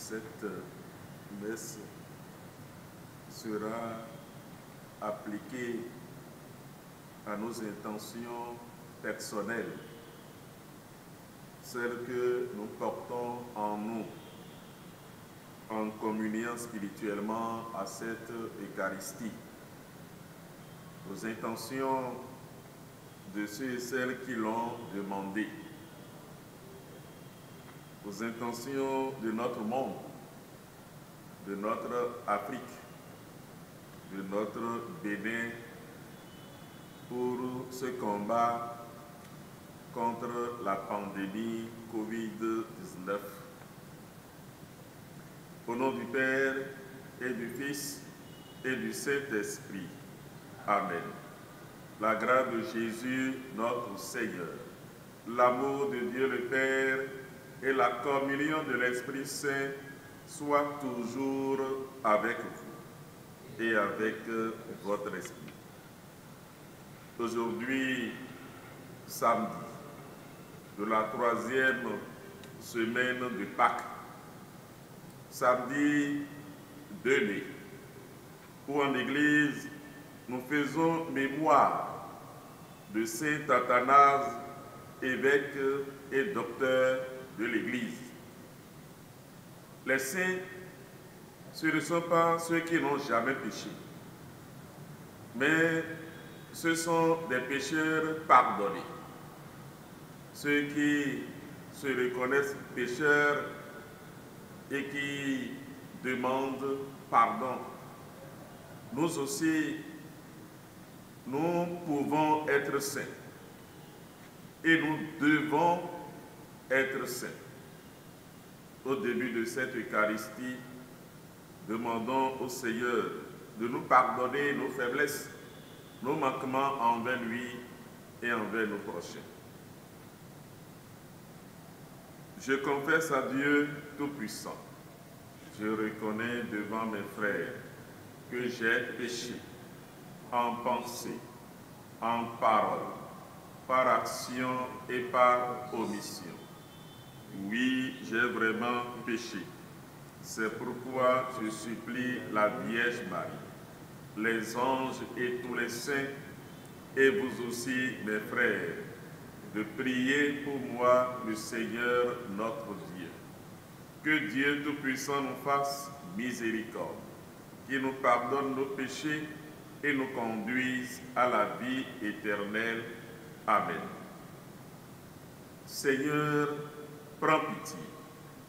cette messe sera appliquée à nos intentions personnelles, celles que nous portons en nous, en communiant spirituellement à cette Eucharistie. Aux intentions de ceux et celles qui l'ont demandé, aux intentions de notre monde, de notre Afrique, de notre Bénin, pour ce combat contre la pandémie Covid-19. Au nom du Père et du Fils et du Saint-Esprit. Amen. La grâce de Jésus, notre Seigneur, l'amour de Dieu le Père et la communion de l'Esprit Saint soient toujours avec vous et avec votre esprit. Aujourd'hui, samedi, de la 3e semaine de Pâques, samedi 2 mai, où en Église, nous faisons mémoire de Saint Athanase, évêque et docteur de l'Église. Les saints, ce ne sont pas ceux qui n'ont jamais péché, mais ce sont des pécheurs pardonnés, ceux qui se reconnaissent pécheurs et qui demandent pardon. Nous aussi, nous pouvons être saints et nous devons être saints. Au début de cette Eucharistie, demandons au Seigneur de nous pardonner nos faiblesses, nos manquements envers lui et envers nos prochains. Je confesse à Dieu Tout-Puissant. Je reconnais devant mes frères que j'ai péché en pensée, en parole, par action et par omission. Oui, j'ai vraiment péché. C'est pourquoi je supplie la Vierge Marie, les anges et tous les saints, et vous aussi, mes frères, de prier pour moi le Seigneur notre Dieu. Que Dieu Tout-Puissant nous fasse miséricorde, qu'il nous pardonne nos péchés et nous conduise à la vie éternelle. Amen. Seigneur, prends pitié.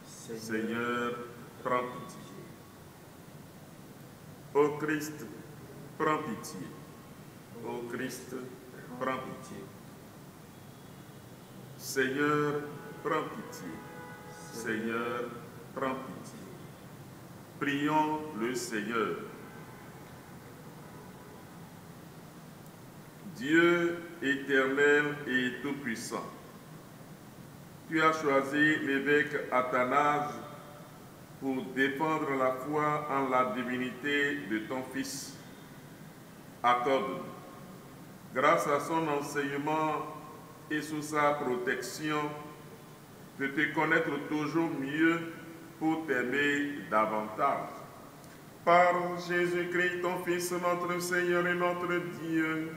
Seigneur, prends pitié. Ô Christ, prends pitié. Ô Christ, prends pitié. Seigneur, prends pitié. Seigneur, prends pitié. Prions le Seigneur. Dieu éternel et tout-puissant, tu as choisi l'évêque Athanase pour défendre la foi en la divinité de ton Fils. Accorde-nous, grâce à son enseignement et sous sa protection, de te connaître toujours mieux pour t'aimer davantage. Par Jésus-Christ, ton Fils, notre Seigneur et notre Dieu,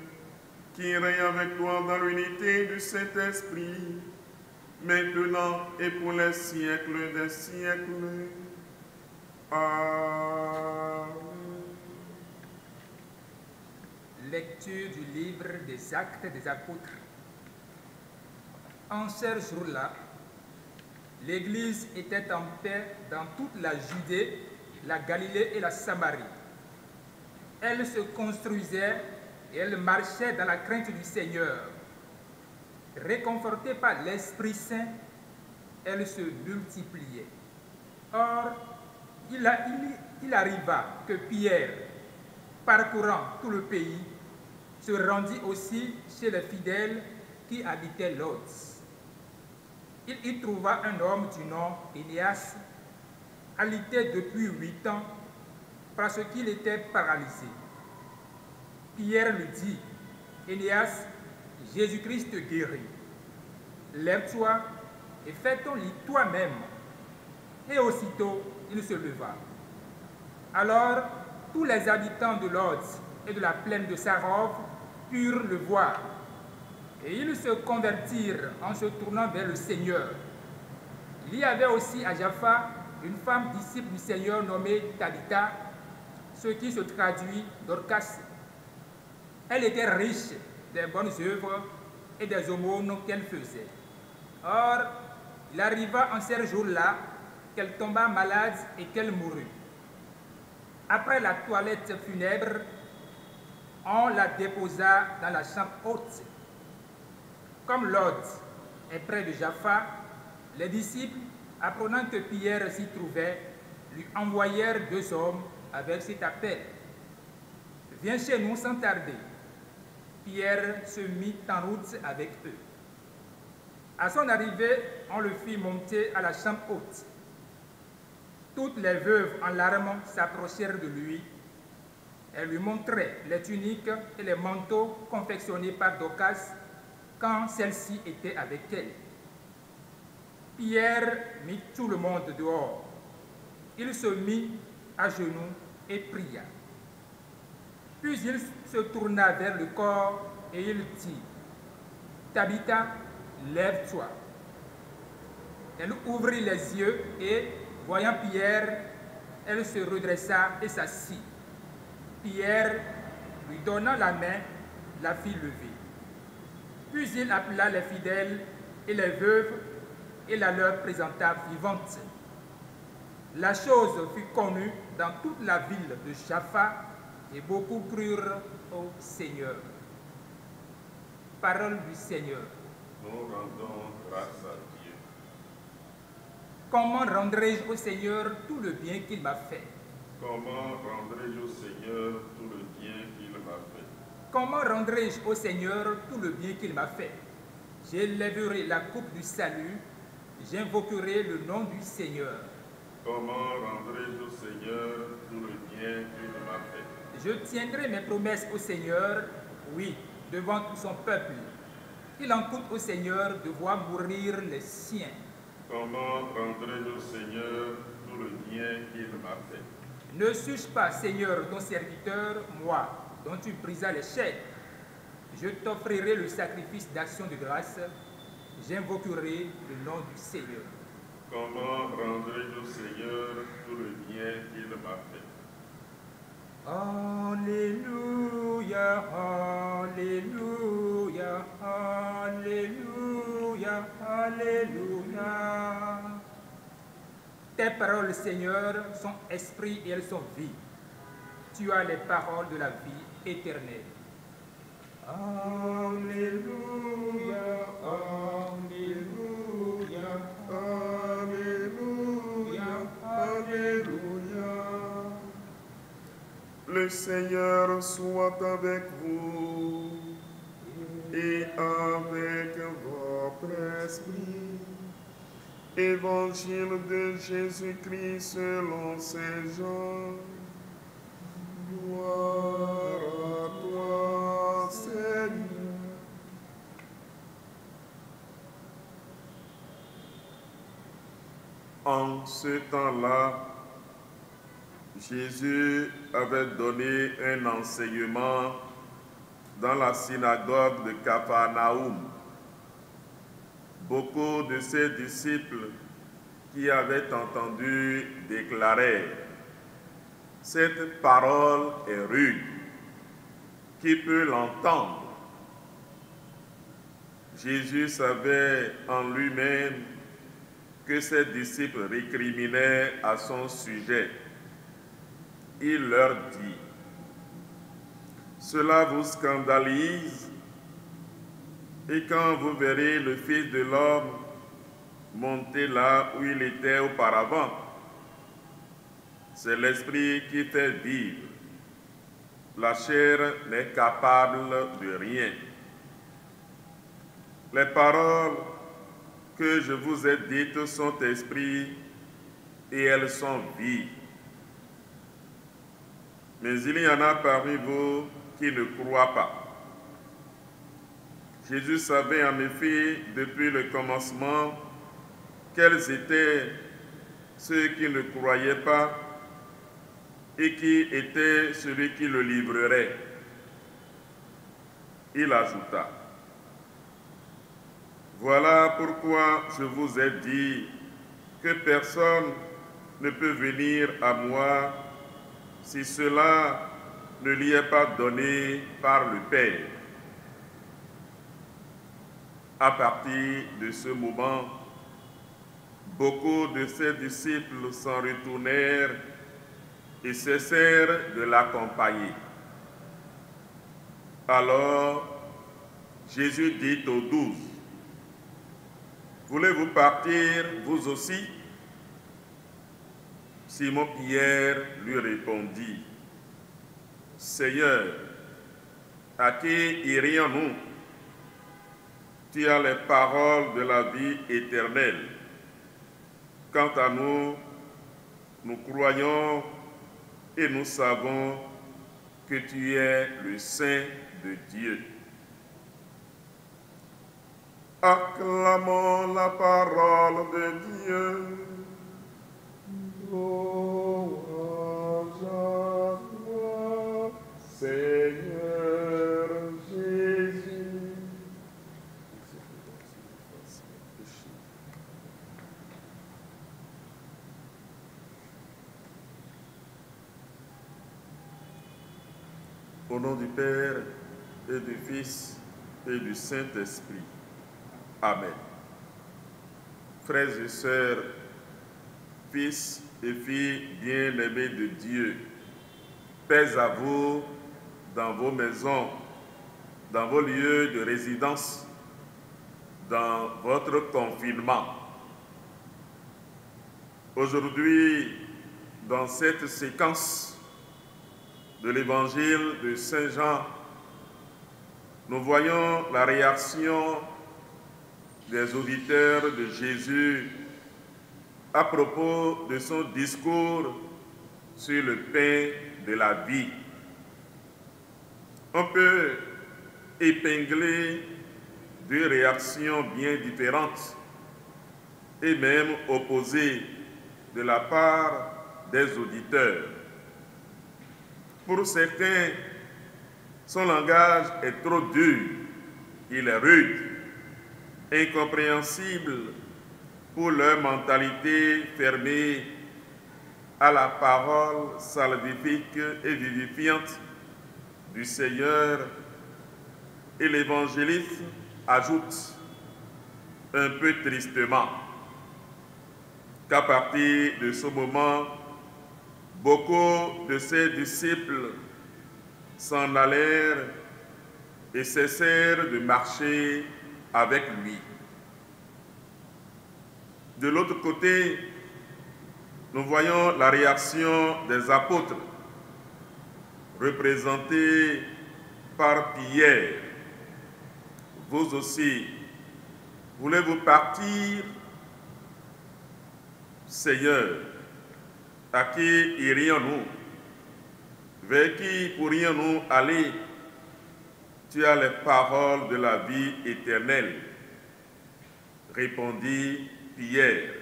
qui règne avec toi dans l'unité du Saint-Esprit, maintenant et pour les siècles des siècles. Amen. Lecture du livre des Actes des Apôtres. En ce jour-là, l'Église était en paix dans toute la Judée, la Galilée et la Samarie. Elle se construisait et elle marchait dans la crainte du Seigneur. Réconfortée par l'Esprit Saint, elle se multipliait. Or, il arriva que Pierre, parcourant tout le pays, se rendit aussi chez les fidèles qui habitaient Lodz. Il y trouva un homme du nom Énéas, alité depuis 8 ans, parce qu'il était paralysé. Pierre lui dit, Énéas, Jésus-Christ te guérit. Lève-toi et fais ton lit toi-même. Et aussitôt, il se leva. Alors, tous les habitants de Lodz et de la plaine de Sarov purent le voir. Et ils se convertirent en se tournant vers le Seigneur. Il y avait aussi à Jaffa une femme disciple du Seigneur nommée Tabitha, ce qui se traduit Dorcas. Elle était riche des bonnes œuvres et des aumônes qu'elle faisait. Or, il arriva en ces jours-là qu'elle tomba malade et qu'elle mourut. Après la toilette funèbre, on la déposa dans la chambre haute. Comme Lodz est près de Jaffa, les disciples, apprenant que Pierre s'y trouvait, lui envoyèrent 2 hommes avec cet appel: viens chez nous sans tarder. Pierre se mit en route avec eux. À son arrivée, on le fit monter à la chambre haute. Toutes les veuves en larmes s'approchèrent de lui. Elles lui montraient les tuniques et les manteaux confectionnés par Dorcas quand celle-ci était avec elle. Pierre mit tout le monde dehors. Il se mit à genoux et pria. Puis il se tourna vers le corps et il dit: Tabitha, lève-toi. Elle ouvrit les yeux et, voyant Pierre, elle se redressa et s'assit. Pierre, lui donnant la main, la fit lever. Puis il appela les fidèles et les veuves et la leur présenta vivante. La chose fut connue dans toute la ville de Jaffa et beaucoup crurent au Seigneur. Parole du Seigneur. Nous rendons grâce à Dieu. Comment rendrai-je au Seigneur tout le bien qu'il m'a fait? Comment rendrai-je au Seigneur tout le bien qu'il m'a fait? Comment rendrai-je au Seigneur tout le bien qu'il m'a fait? J'élèverai la coupe du salut, j'invoquerai le nom du Seigneur. Comment rendrai-je au Seigneur tout le bien qu'il m'a fait? Je tiendrai mes promesses au Seigneur, oui, devant tout son peuple. Il en coûte au Seigneur de voir mourir les siens. Comment rendrai-je au Seigneur tout le bien qu'il m'a fait? Ne suis-je pas, Seigneur, ton serviteur, moi, dont tu brisas les chaînes? Je t'offrirai le sacrifice d'action de grâce, j'invoquerai le nom du Seigneur. Comment rendrai-je au Seigneur tout le bien qu'il m'a fait? Alléluia, Alléluia, Alléluia, Alléluia. Tes paroles, Seigneur, sont esprit et elles sont vie. Tu as les paroles de la vie éternelle. Alléluia, Alléluia, Alléluia, Alléluia. Le Seigneur soit avec vous et avec votre esprit. Évangile de Jésus-Christ selon Saint Jean. Gloire à toi, Seigneur. En ce temps-là, Jésus avait donné un enseignement dans la synagogue de Capharnaüm. Beaucoup de ses disciples qui avaient entendu déclarer: cette parole est rude, qui peut l'entendre? Jésus savait en lui-même que ses disciples récriminaient à son sujet. Il leur dit: cela vous scandalise, et quand vous verrez le Fils de l'homme monter là où il était auparavant, c'est l'Esprit qui fait vivre. La chair n'est capable de rien. Les paroles que je vous ai dites sont esprit et elles sont vie. Mais il y en a parmi vous qui ne croient pas. Jésus savait en effet depuis le commencement quelles étaient ceux qui ne croyaient pas et qui était celui qui le livrerait. Il ajouta, « Voilà pourquoi je vous ai dit que personne ne peut venir à moi si cela ne lui est pas donné par le Père. » À partir de ce moment, beaucoup de ses disciples s'en retournèrent et cessèrent de l'accompagner. Alors, Jésus dit aux 12, « Voulez-vous partir, vous aussi ?» Simon-Pierre lui répondit, « Seigneur, à qui irions-nous? Tu as les paroles de la vie éternelle. Quant à nous, nous croyons et nous savons que tu es le Saint de Dieu. » Acclamons la parole de Dieu. Louange à toi, Seigneur Jésus. Au nom du Père et du Fils et du Saint-Esprit. Amen. Frères et sœurs, fils et filles bien-aimés de Dieu, paix à vous dans vos maisons, dans vos lieux de résidence, dans votre confinement. Aujourd'hui, dans cette séquence de l'évangile de Saint Jean, nous voyons la réaction des auditeurs de Jésus à propos de son discours sur le pain de la vie. On peut épingler deux réactions bien différentes et même opposées de la part des auditeurs. Pour certains, son langage est trop dur, il est rude, incompréhensible pour leur mentalité fermée à la parole salvifique et vivifiante du Seigneur. Et l'évangéliste ajoute un peu tristement qu'à partir de ce moment, beaucoup de ses disciples s'en allèrent et cessèrent de marcher avec lui. De l'autre côté, nous voyons la réaction des apôtres, représentés par Pierre. Vous aussi, voulez-vous partir? Seigneur, à qui irions-nous? Vers qui pourrions-nous aller? Tu as les paroles de la vie éternelle. Répondit Pierre.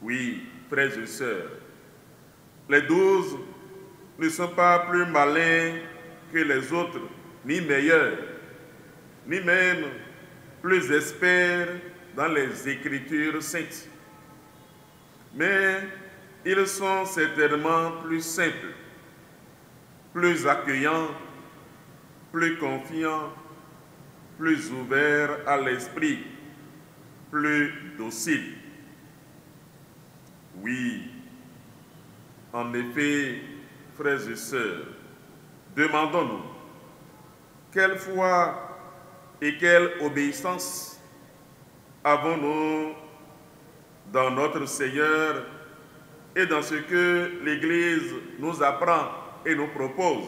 Oui, frères et sœurs, les 12 ne sont pas plus malins que les autres, ni meilleurs, ni même plus experts dans les Écritures saintes. Mais ils sont certainement plus simples, plus accueillants, plus confiants, plus ouverts à l'esprit, plus dociles. Oui, en effet, frères et sœurs, demandons-nous, quelle foi et quelle obéissance avons-nous dans notre Seigneur et dans ce que l'Église nous apprend et nous propose?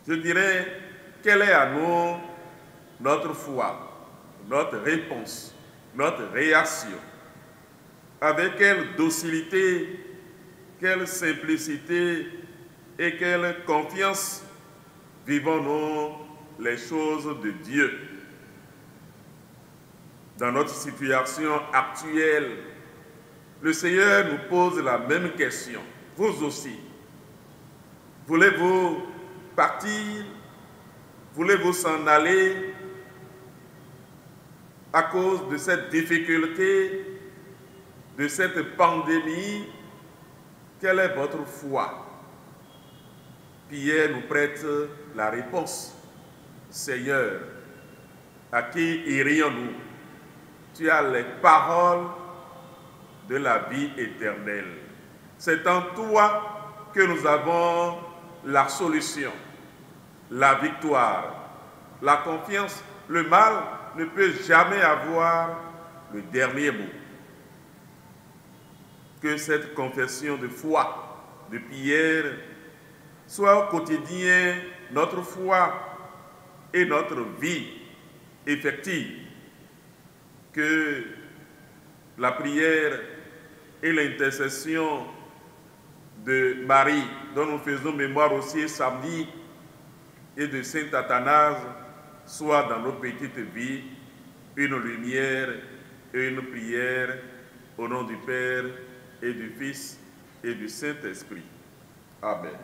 Je dirais, quelle est à nous notre foi, notre réponse, notre réaction? Avec quelle docilité, quelle simplicité et quelle confiance vivons-nous les choses de Dieu? Dans notre situation actuelle, le Seigneur nous pose la même question. Vous aussi, voulez-vous partir? Voulez-vous s'en aller à cause de cette difficulté, de cette pandémie? Quelle est votre foi? Pierre nous prête la réponse. Seigneur, à qui irions-nous? Tu as les paroles de la vie éternelle. C'est en toi que nous avons la solution, la victoire, la confiance. Le mal ne peut jamais avoir le dernier mot. Que cette confession de foi de Pierre soit au quotidien notre foi et notre vie effective. Que la prière et l'intercession de Marie, dont nous faisons mémoire aussi samedi, et de Saint Athanase, soient dans nos petites vies une lumière et une prière au nom du Père et du Fils et du Saint-Esprit. Amen.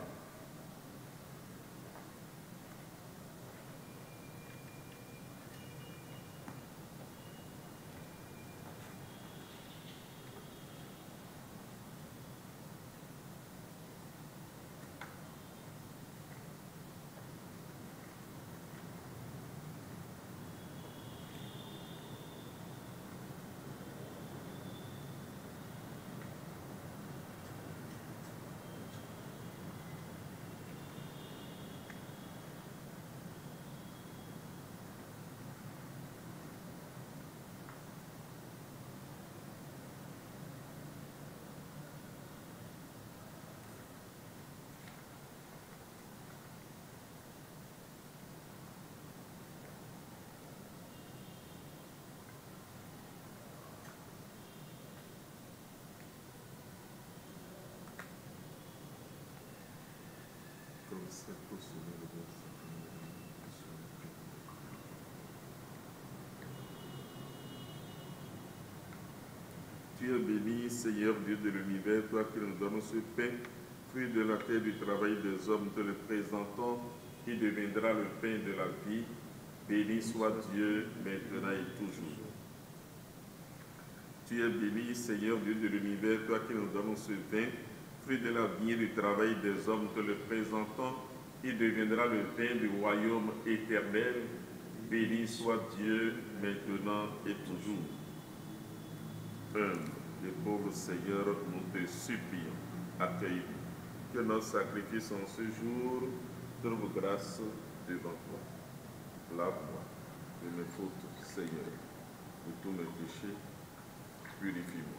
Tu es béni, Seigneur Dieu de l'univers, toi qui nous donnes ce pain, fruit de la terre du travail des hommes, te le présentons, qui deviendra le pain de la vie. Béni soit Dieu, maintenant et toujours. Tu es béni, Seigneur Dieu de l'univers, toi qui nous donnes ce pain, fruit de la vigne du travail des hommes, te le présentons, qui deviendra le pain du royaume éternel. Béni soit Dieu, maintenant et toujours. Humble et pauvre Seigneur, nous te supplions, accueille-nous, que notre sacrifice en ce jour trouve grâce devant toi. Lave-moi de mes fautes, Seigneur, de tous mes péchés, purifie-moi.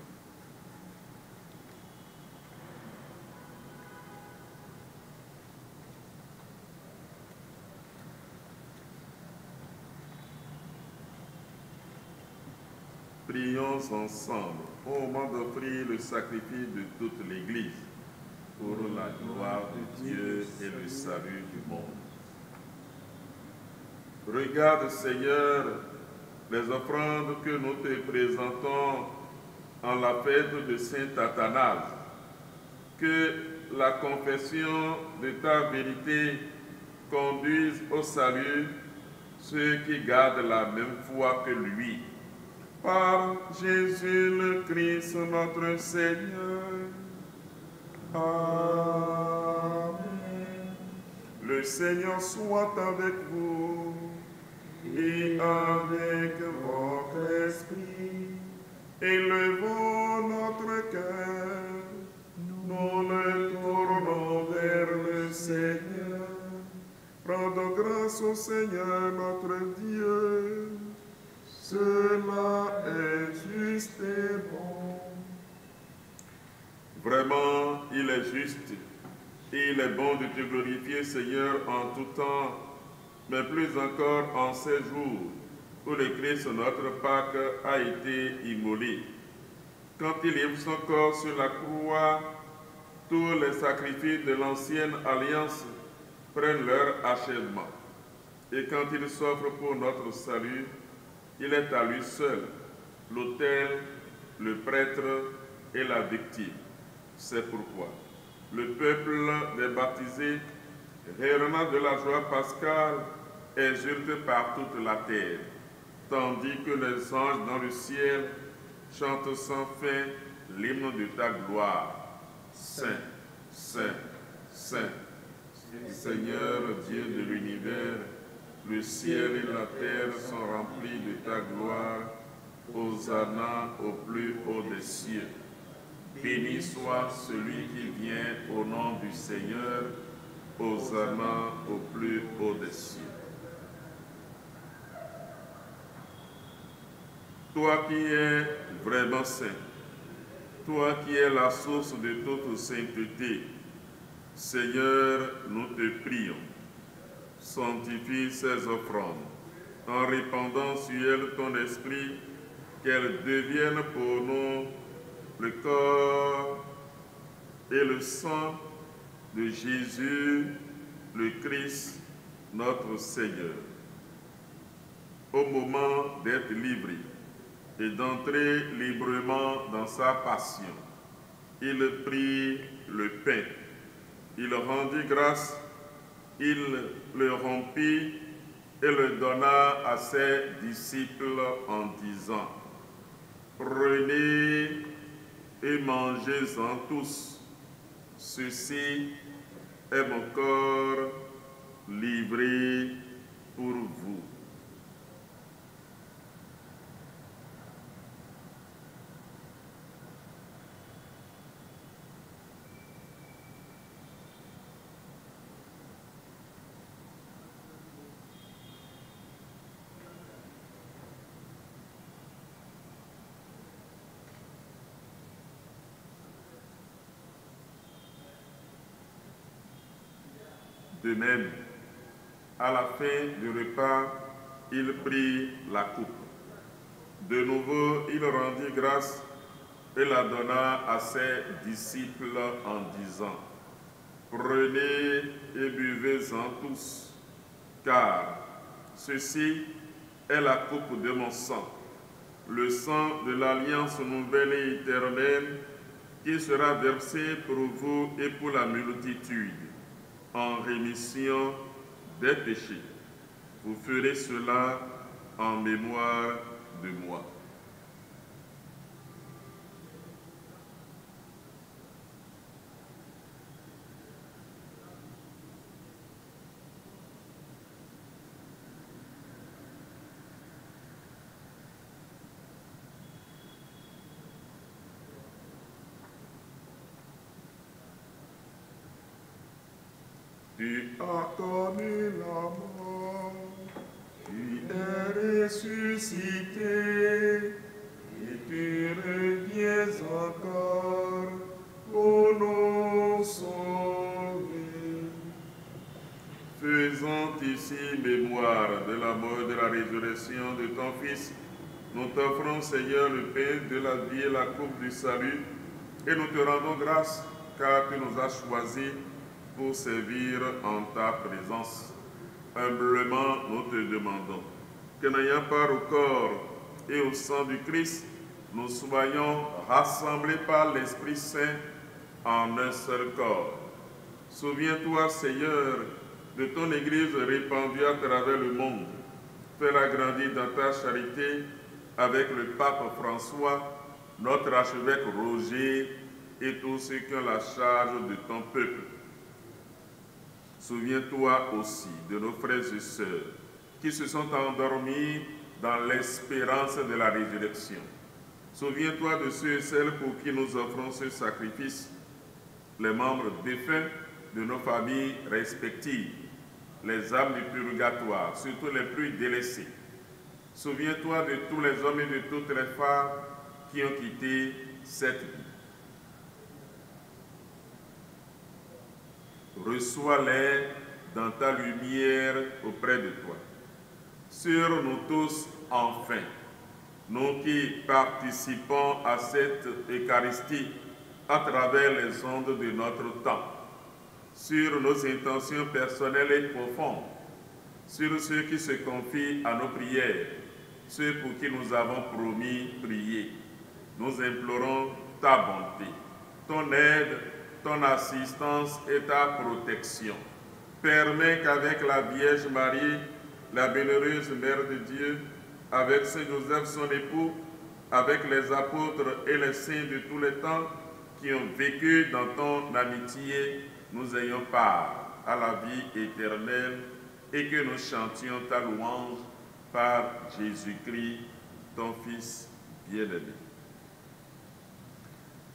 Prions ensemble au moment d'offrir le sacrifice de toute l'Église pour la gloire de Dieu et le salut du monde. Regarde, Seigneur, les offrandes que nous te présentons en la fête de Saint Athanase. Que la confession de ta vérité conduise au salut ceux qui gardent la même foi que lui. Par Jésus le Christ, notre Seigneur. Amen. Le Seigneur soit avec vous et avec votre esprit. Élevons notre cœur, nous le tournons vers le Seigneur. Rendons grâce au Seigneur notre Dieu. Cela est juste et bon. Vraiment, il est juste et il est bon de te glorifier, Seigneur, en tout temps, mais plus encore en ces jours où le Christ, notre Pâque, a été immolé. Quand il livre son corps sur la croix, tous les sacrifices de l'ancienne alliance prennent leur achèvement. Et quand il s'offre pour notre salut, il est à lui seul l'autel, le prêtre et la victime. C'est pourquoi le peuple des baptisés, rayonnant de la joie pascale, exulte par toute la terre, tandis que les anges dans le ciel chantent sans fin l'hymne de ta gloire. Saint, Saint, Saint, Seigneur Dieu de l'univers, le ciel et la terre sont remplis de ta gloire. Hosanna au plus haut des cieux. Béni soit celui qui vient au nom du Seigneur. Hosanna au plus haut des cieux. Toi qui es vraiment saint, toi qui es la source de toute sainteté, Seigneur, nous te prions, sanctifie ces offrandes, en répandant sur elles ton esprit, qu'elles deviennent pour nous le corps et le sang de Jésus, le Christ, notre Seigneur. Au moment d'être livré et d'entrer librement dans sa passion, il prit le pain, il rendit grâce, il le rompit et le donna à ses disciples en disant: prenez et mangez-en tous, ceci est mon corps livré pour vous. De même, à la fin du repas, il prit la coupe. De nouveau, il rendit grâce et la donna à ses disciples en disant: prenez et buvez-en tous, car ceci est la coupe de mon sang, le sang de l'alliance nouvelle et éternelle, qui sera versé pour vous et pour la multitude, en rémission des péchés. Vous ferez cela en mémoire de moi. Tu as connu la mort, tu es ressuscité, et tu reviens encore pour nous sauver. Faisant ici mémoire de la mort et de la résurrection de ton Fils, nous t'offrons, Seigneur, le pain de la vie et la coupe du salut, et nous te rendons grâce, car tu nous as choisis pour servir en ta présence. Humblement, nous te demandons que, n'ayant part au corps et au sang du Christ, nous soyons rassemblés par l'Esprit Saint en un seul corps. Souviens-toi, Seigneur, de ton Église répandue à travers le monde. Fais-la grandir dans ta charité avec le pape François, notre archevêque Roger et tous ceux qui ont la charge de ton peuple. Souviens-toi aussi de nos frères et sœurs qui se sont endormis dans l'espérance de la résurrection. Souviens-toi de ceux et celles pour qui nous offrons ce sacrifice, les membres défunts de nos familles respectives, les âmes du purgatoire, surtout les plus délaissées. Souviens-toi de tous les hommes et de toutes les femmes qui ont quitté cette vie. Reçois-les dans ta lumière auprès de toi. Sur nous tous, enfin, nous qui participons à cette Eucharistie à travers les ondes de notre temps, sur nos intentions personnelles et profondes, sur ceux qui se confient à nos prières, ceux pour qui nous avons promis prier. Nous implorons ta bonté, ton aide, ton assistance et ta protection. Permets qu'avec la Vierge Marie, la bienheureuse Mère de Dieu, avec Saint Joseph son époux, avec les apôtres et les saints de tous les temps qui ont vécu dans ton amitié, nous ayons part à la vie éternelle et que nous chantions ta louange par Jésus-Christ, ton Fils bien-aimé.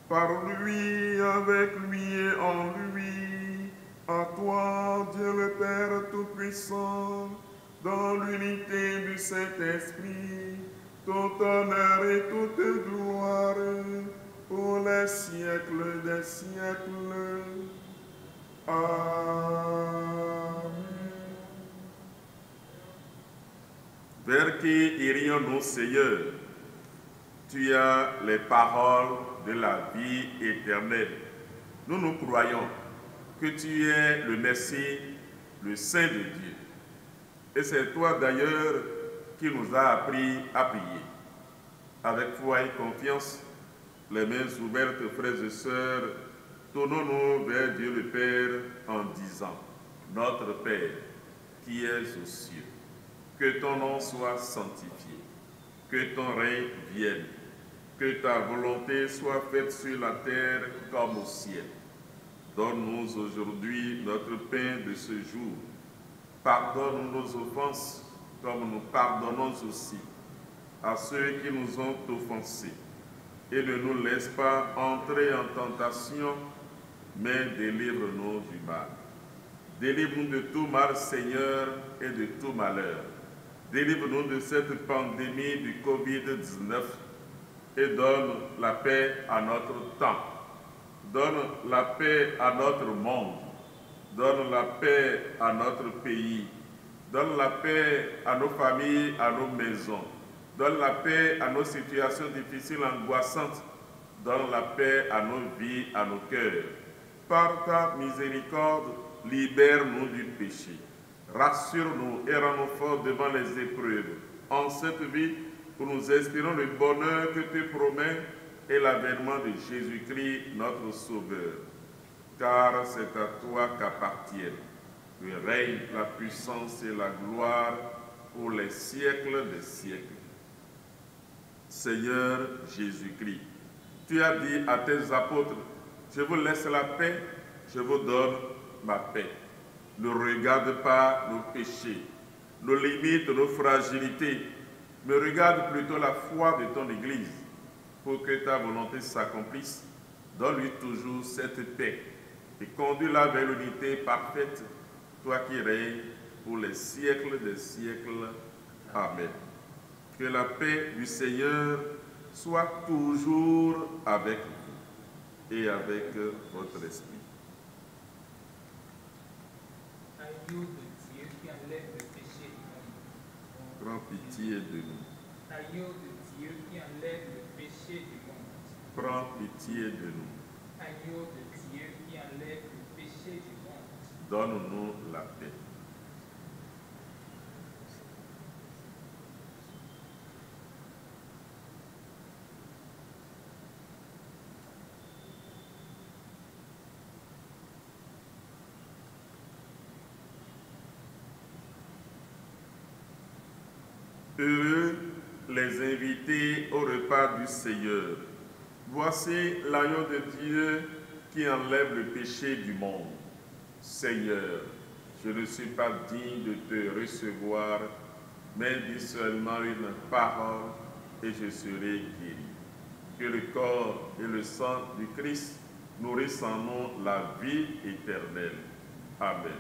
Par lui, avec lui et en lui, à toi, Dieu le Père Tout-Puissant, dans l'unité du Saint-Esprit, tout honneur et toute gloire, pour les siècles des siècles. Amen. Vers qui irions-nous, Seigneur? Tu as les paroles de la vie éternelle. Nous croyons que tu es le Messie, le Saint de Dieu. Et c'est toi d'ailleurs qui nous a appris à prier. Avec foi et confiance, les mains ouvertes, frères et sœurs, tournons-nous vers Dieu le Père en disant: Notre Père, qui es aux cieux, que ton nom soit sanctifié, que ton règne vienne, que ta volonté soit faite sur la terre comme au ciel. Donne-nous aujourd'hui notre pain de ce jour. Pardonne nos offenses comme nous pardonnons aussi à ceux qui nous ont offensés. Et ne nous laisse pas entrer en tentation, mais délivre-nous du mal. Délivre-nous de tout mal, Seigneur, et de tout malheur. Délivre-nous de cette pandémie du Covid-19 et donne la paix à notre temps. Donne la paix à notre monde. Donne la paix à notre pays. Donne la paix à nos familles, à nos maisons. Donne la paix à nos situations difficiles, angoissantes. Donne la paix à nos vies, à nos cœurs. Par ta miséricorde, libère-nous du péché. Rassure-nous et rends-nous forts devant les épreuves. En cette vie, où nous espérons le bonheur que tu promets et l'avènement de Jésus-Christ, notre Sauveur. Car c'est à toi qu'appartiennent le règne, la puissance et la gloire pour les siècles des siècles. Seigneur Jésus-Christ, tu as dit à tes apôtres: je vous laisse la paix, je vous donne ma paix. Ne regarde pas nos péchés, nos limites, nos fragilités, mais regarde plutôt la foi de ton Église. Pour que ta volonté s'accomplisse, donne-lui toujours cette paix et conduis-la vers l'unité parfaite, toi qui règnes pour les siècles des siècles. Amen. Que la paix du Seigneur soit toujours avec vous et avec votre esprit. Agneau de Dieu qui enlève le péché du monde. Prends pitié de nous. Agneau de Dieu qui enlève le péché du monde. Prends pitié de nous. Agneau de Dieu qui enlève le péché du monde. Donne-nous la paix. Heureux les invités au repas du Seigneur. Voici l'agneau de Dieu qui enlève le péché du monde. Seigneur, je ne suis pas digne de te recevoir, mais dis seulement une parole et je serai guéri. Que le corps et le sang du Christ nourrissent en nous la vie éternelle. Amen.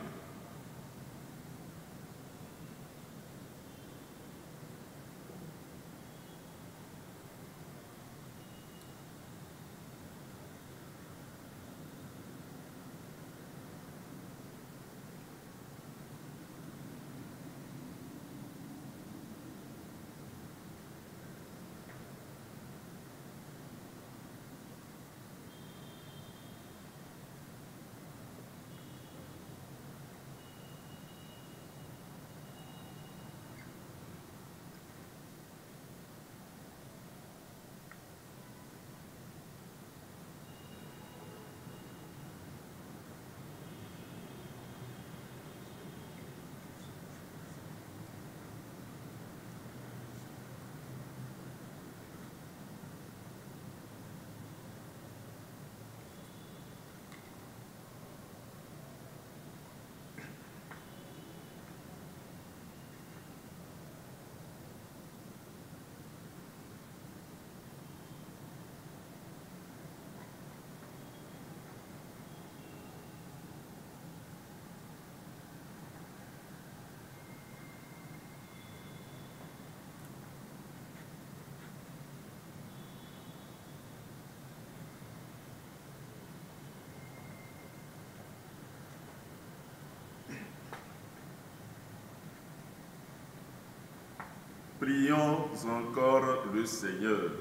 Prions encore le Seigneur.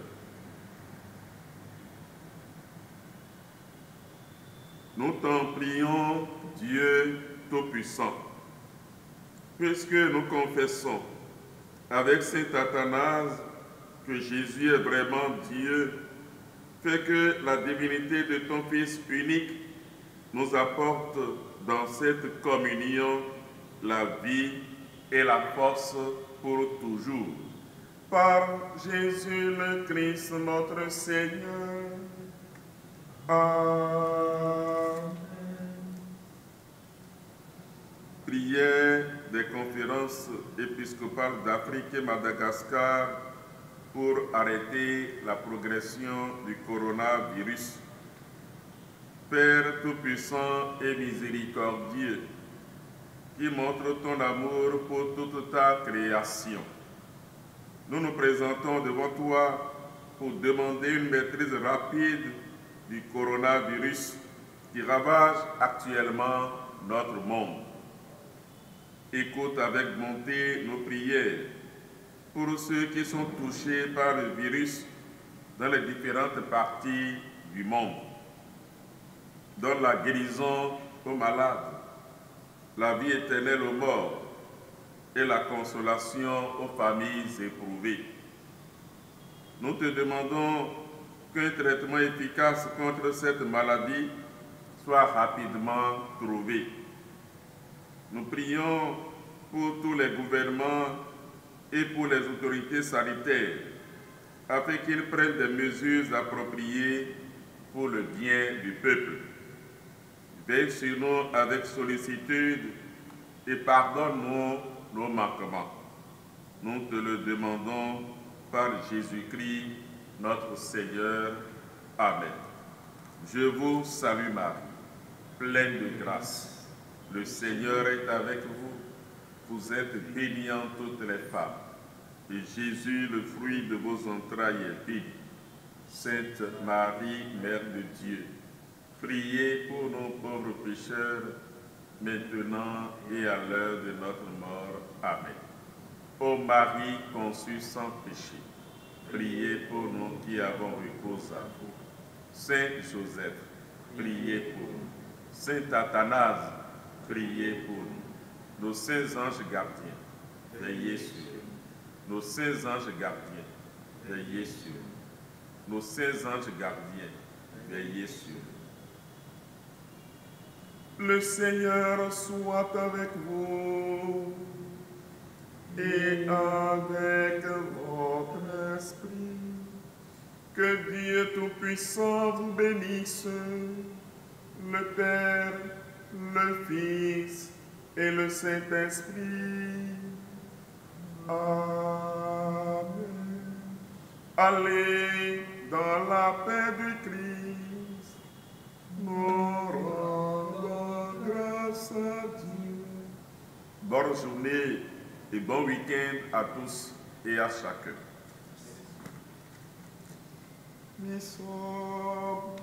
Nous t'en prions, Dieu Tout-Puissant, puisque nous confessons avec saint Athanase que Jésus est vraiment Dieu, fais que la divinité de ton Fils unique nous apporte dans cette communion la vie et la force pour toujours. Par Jésus le Christ notre Seigneur. Amen. Prière des conférences épiscopales d'Afrique et Madagascar pour arrêter la progression du coronavirus. Père Tout-Puissant et miséricordieux, qui montre ton amour pour toute ta création, nous nous présentons devant toi pour demander une maîtrise rapide du coronavirus qui ravage actuellement notre monde. Écoute avec bonté nos prières pour ceux qui sont touchés par le virus dans les différentes parties du monde. Donne la guérison aux malades, la vie éternelle aux morts et la consolation aux familles éprouvées. Nous te demandons qu'un traitement efficace contre cette maladie soit rapidement trouvé. Nous prions pour tous les gouvernements et pour les autorités sanitaires afin qu'ils prennent des mesures appropriées pour le bien du peuple. Veille sur nous avec sollicitude et pardonne-nous nos manquements. Nous te le demandons par Jésus-Christ, notre Seigneur. Amen. Je vous salue Marie, pleine de grâce. Le Seigneur est avec vous. Vous êtes bénie en toutes les femmes. Et Jésus, le fruit de vos entrailles, est béni. Sainte Marie, Mère de Dieu, priez pour nos pauvres pécheurs, maintenant et à l'heure de notre mort. Amen. Ô Marie conçue sans péché, priez pour nous qui avons recours à vous. Saint Joseph, priez pour nous. Saint Athanase, priez pour nous. Nos saints anges gardiens, veillez sur nous. Nos saints anges gardiens, veillez sur nous. Nos saints anges gardiens, veillez sur nous. Le Seigneur soit avec vous et avec votre esprit. Que Dieu Tout-Puissant vous bénisse, le Père, le Fils et le Saint-Esprit. Amen. Allez dans la paix du Christ. Nous rendons grâce à Dieu. Bonne journée et bon week-end à tous et à chacun. Nous sommes